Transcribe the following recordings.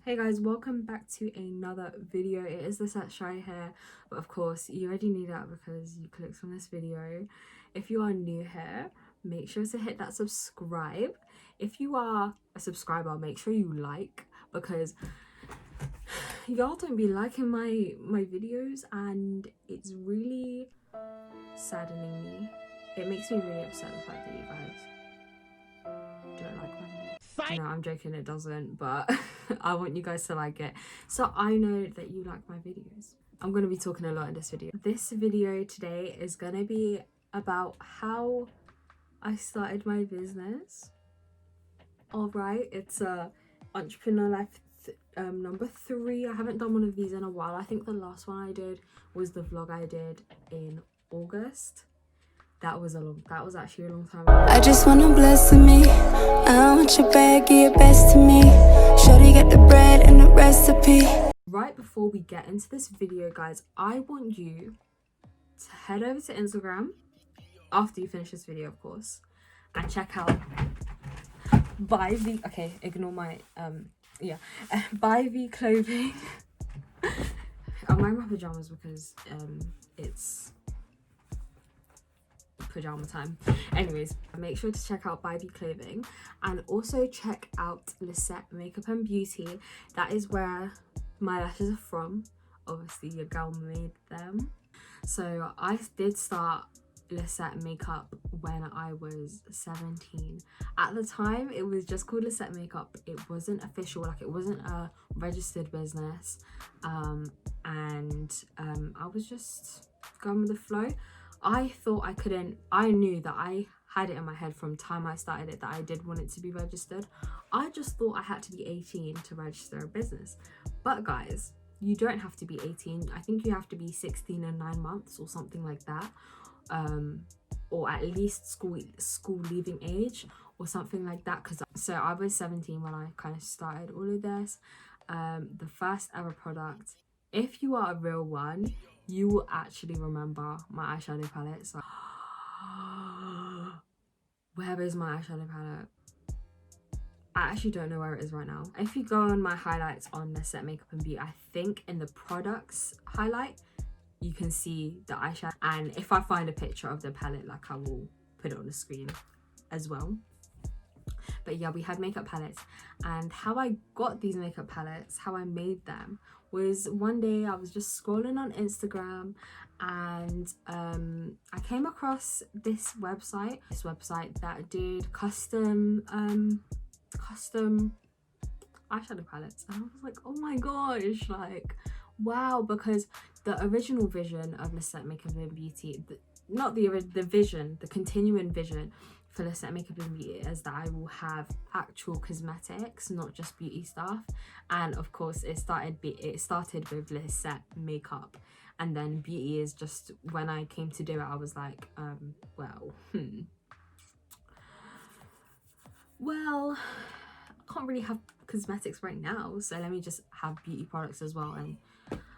Hey guys, welcome back to another video. It is lisettewkj here, but of course you already knew that because you clicked on this video. If you are new here, make sure to hit that subscribe. If you are a subscriber, make sure you like, because y'all don't be liking my videos and it's really saddening me. It makes me really upset the fact that you guys don't like my videos. No, I'm joking, it doesn't, but I want you guys to like it so I know that you like my videos. I'm going to be talking a lot in this video. This video today is going to be about how I started my business. Alright, it's entrepreneur life number 3. I haven't done one of these in a while. I think the last one I did was the vlog I did in August. That was actually a long time ago. I just wanna bless me. I want your bag, give your best to me. Shorty got the bread and the recipe. Right before we get into this video, guys, I want you to head over to Instagram after you finish this video, of course, and check out Buy V. Okay, ignore my Buy V clothing. I'm wearing my pajamas because it's pajama time. Anyways, make sure to check out Buy V clothing and also check out Lisette Makeup and Beauty. That is where my lashes are from. Obviously your girl made them. So I did start Lisette Makeup when I was 17. At the time it was just called Lisette Makeup. It wasn't official, like it wasn't a registered business, and I was just going with the flow. I knew that I had it in my head from time I started it that I did want it to be registered. I just thought I had to be 18 to register a business. But guys, you don't have to be 18. I think you have to be 16 and 9 months or something like that. Or at least school leaving age or something like that. So I was 17 when I kind of started all of this. The first ever product, if you are a real one, you will actually remember my eyeshadow palette. So where is my eyeshadow palette? I actually don't know where it is right now. If you go on my highlights on Lisette Makeup and Beauty, I think in the products highlight you can see the eyeshadow, and if I find a picture of the palette, like, I will put it on the screen as well. But yeah, we had makeup palettes, and how I got these makeup palettes, how I made them, was one day I was just scrolling on Instagram and I came across this website that did custom eyeshadow palettes, and I was like, oh my gosh, like, wow. Because the original vision of Lisette Makeup and Beauty, the continuing vision for Lisette Makeup and Beauty is that I will have actual cosmetics, not just beauty stuff. And of course it started with Lisette Makeup, and then beauty is just, when I came to do it, I was like, well, I can't really have cosmetics right now, so let me just have beauty products as well. And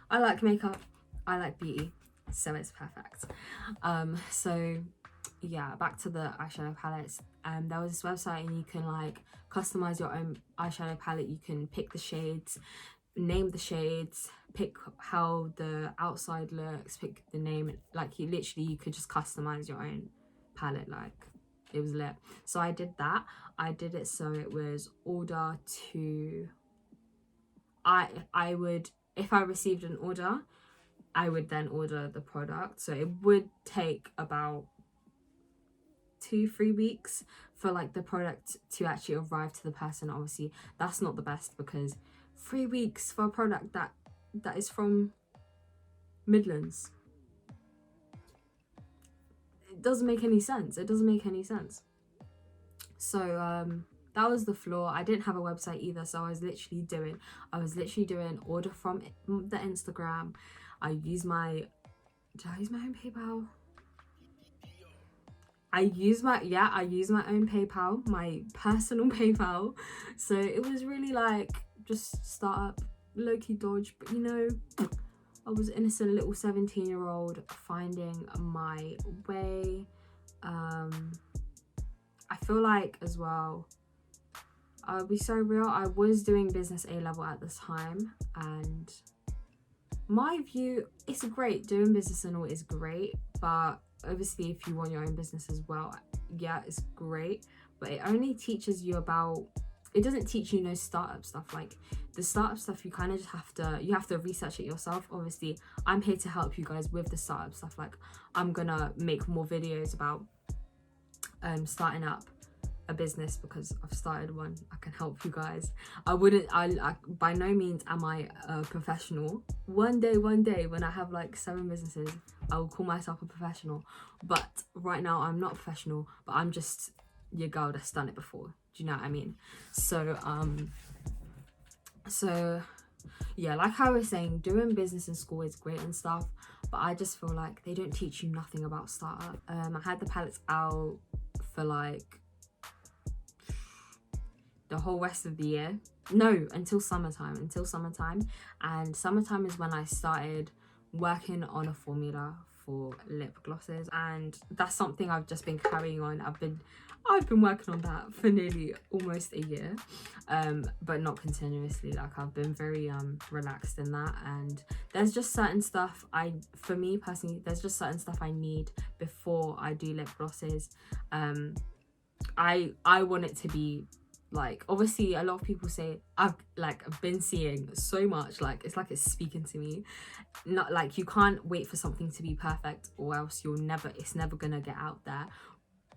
I like makeup, I like beauty, so it's perfect. So yeah, back to the eyeshadow palettes. There was this website and you can like customize your own eyeshadow palette. You can pick the shades, name the shades, pick how the outside looks, pick the name. Like, you could just customize your own palette. Like, it was lit. So I did that. I did it so it was order to, I would, if I received an order, I would then order the product. So it would take about 2-3 weeks for like the product to actually arrive to the person. Obviously that's not the best, because 3 weeks for a product that is from Midlands, it doesn't make any sense. So that was the flaw. I didn't have a website either, so I was literally doing order from the Instagram. Did I use my own PayPal? I used my own PayPal, my personal PayPal. So it was really like just start up, low-key dodge, but you know, I was innocent little 17-year-old finding my way. I feel like as well, I'll be so real, I was doing business A level at this time, and my view, it's great, doing business and all is great, but obviously if you want your own business as well, yeah, it's great, but it only teaches you about, it doesn't teach you no startup stuff. Like the startup stuff, you kind of just have to research it yourself. Obviously I'm here to help you guys with the startup stuff. Like I'm gonna make more videos about starting up a business because I've started one. I can help you guys. I by no means am I a professional. One day when I have like 7 businesses, I will call myself a professional, but right now I'm not professional, but I'm just your girl that's done it before. Do you know what I mean? So yeah, like I was saying, doing business in school is great and stuff, but I just feel like they don't teach you nothing about startup. I had the palettes out for like the whole rest of the year. No, until summertime. And summertime is when I started working on a formula for lip glosses, and that's something I've just been carrying on. I've been working on that for nearly almost a year, but not continuously. Like I've been very relaxed in that, and there's just certain stuff for me personally, there's just certain stuff I need before I do lip glosses. I want it to be like, obviously a lot of people say, I've been seeing so much, like it's speaking to me, not like you can't wait for something to be perfect or else it's never gonna get out there.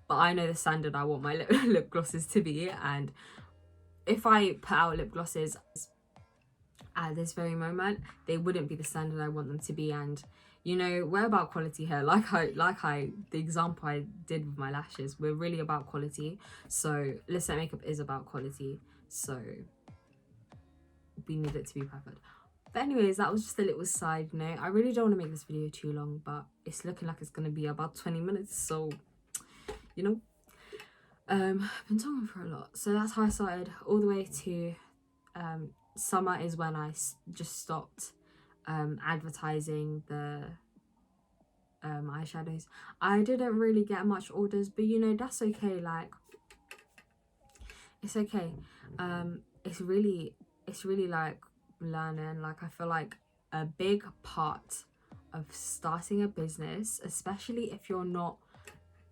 But I know the standard I want my lip glosses to be, and if I put out lip glosses at this very moment, they wouldn't be the standard I want them to be. And you know, we're about quality here. The example I did with my lashes, we're really about quality. So Lisette Makeup is about quality, so we need it to be perfect. But anyways, that was just a little side note. I really don't want to make this video too long, but it's looking like it's going to be about 20 minutes, so you know, I've been talking for a lot. So that's how I started, all the way to summer is when I just stopped advertising the eyeshadows. I didn't really get much orders, but you know, that's okay. Like it's okay. It's really like learning. Like I feel like a big part of starting a business, especially if you're not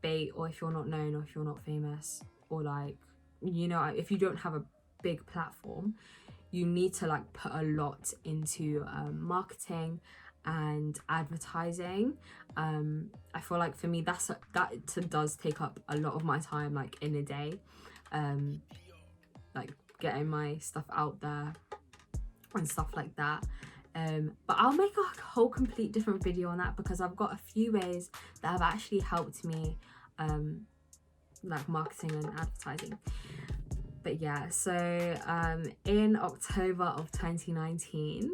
bait, or if you're not known, or if you're not famous, or like, you know, if you don't have a big platform, you need to like put a lot into marketing and advertising. I feel like for me that does take up a lot of my time, like in a day, like getting my stuff out there and stuff like that. But I'll make a whole complete different video on that, because I've got a few ways that have actually helped me like marketing and advertising. But yeah, so in October of 2019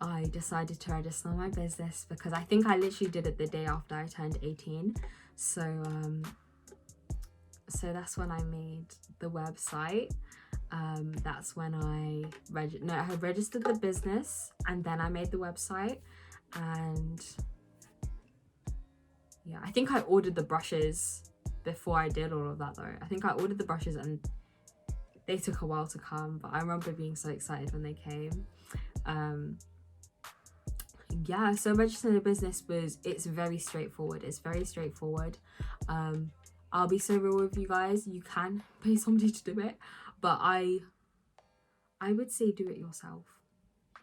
I decided to register my business, because I think I literally did it the day after I turned 18. So that's when I made the website. That's when I had registered the business, and then I made the website. And yeah, I think I ordered the brushes before I did all of that though. I think I ordered the brushes and they took a while to come, but I remember being so excited when they came. Yeah, so registering a business it's very straightforward. I'll be so real with you guys, you can pay somebody to do it, but I would say do it yourself.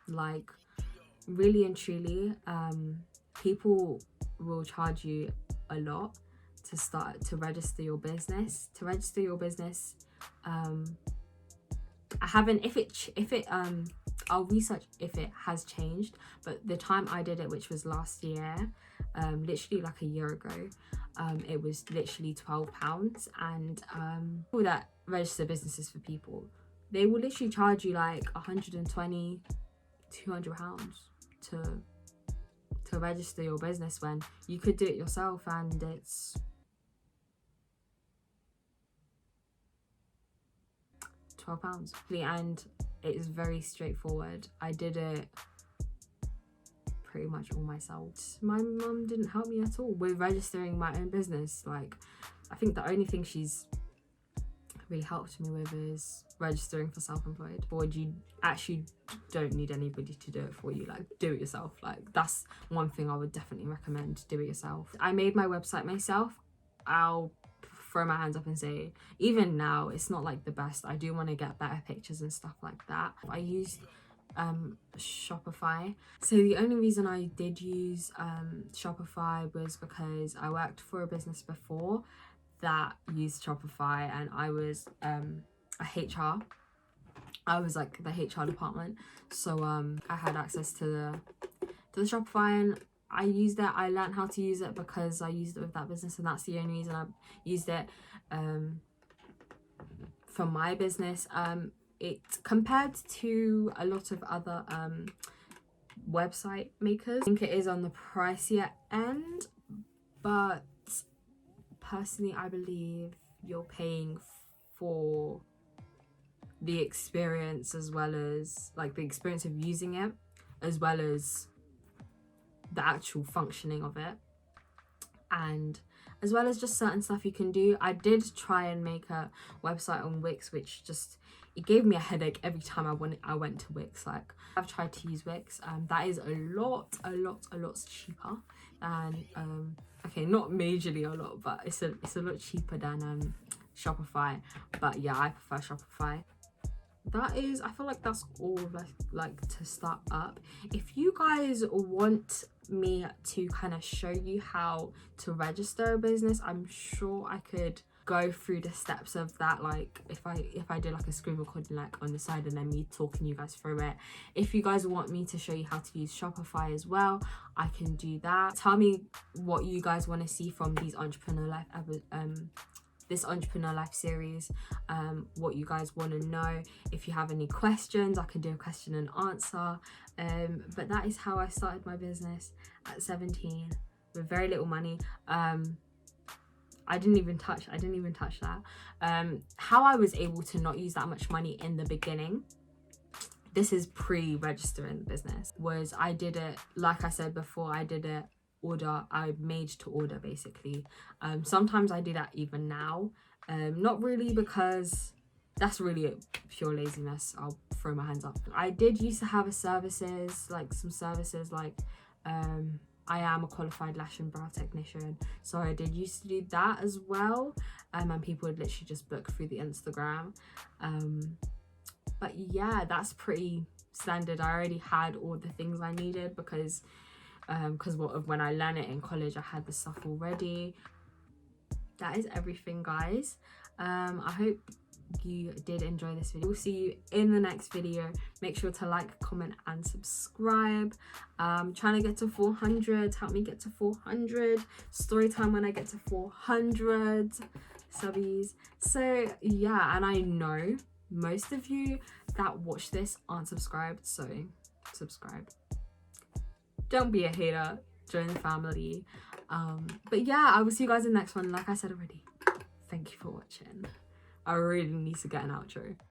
Like really and truly, people will charge you a lot to register your business. I haven't, if it I'll research if it has changed, but the time I did it, which was last year, literally like a year ago, it was literally £12. And people that register businesses for people, they will literally charge you like £120, £200 to register your business, when you could do it yourself and it's £12. And it is very straightforward. I did it pretty much all myself. My mum didn't help me at all with registering my own business. Like I think the only thing she's really helped me with is registering for self-employed, or you actually don't need anybody to do it for you. Like, do it yourself. Like, that's one thing I would definitely recommend. Do it yourself. I made my website myself. I'll throw my hands up and say, even now, it's not like the best. I do want to get better pictures and stuff like that. I used Shopify. So the only reason I did use Shopify was because I worked for a business before that used Shopify, and I was a HR. I was like the HR department, so I had access to the Shopify, and I used it. I learned how to use it because I used it with that business, and that's the only reason I used it for my business. It compared to a lot of other website makers, I think it is on the pricier end, but personally I believe you're paying for the experience, as well as like the experience of using it, as well as the actual functioning of it, and as well as just certain stuff you can do. I did try and make a website on Wix, which just, it gave me a headache every time I went to Wix. Like, I've tried to use Wix, that is a lot cheaper than okay, not majorly a lot, but it's a lot cheaper than Shopify. But yeah, I prefer Shopify. That is, I feel like that's all like to start up. If you guys want me to kind of show you how to register a business, I'm sure I could go through the steps of that. Like, if I did like a screen recording like on the side, and then me talking you guys through it. If you guys want me to show you how to use Shopify as well, I can do that. Tell me what you guys want to see from these Entrepreneur Life this Entrepreneur Life series, what you guys want to know. If you have any questions, I can do a question and answer. But that is how I started my business at 17 with very little money. I didn't even touch that. How I was able to not use that much money in the beginning, this is pre-registering the business, was I did it, like I said before, I did it I made to order basically. Sometimes I do that even now, not really, because that's really pure laziness. I'll throw my hands up. I did used to have some services like I am a qualified lash and brow technician, so I did used to do that as well, and people would literally just book through the Instagram. But yeah, that's pretty standard. I already had all the things I needed because when I learned it in college, I had the stuff already. That is everything, guys. I hope you did enjoy this video. We'll see you in the next video. Make sure to like, comment and subscribe. Trying to get to 400. Help me get to 400. Story time when I get to 400 subbies. So yeah, and I know most of you that watch this aren't subscribed, so subscribe. Don't be a hater, join the family. But yeah, I will see you guys in the next one. Like I said already, thank you for watching. I really need to get an outro.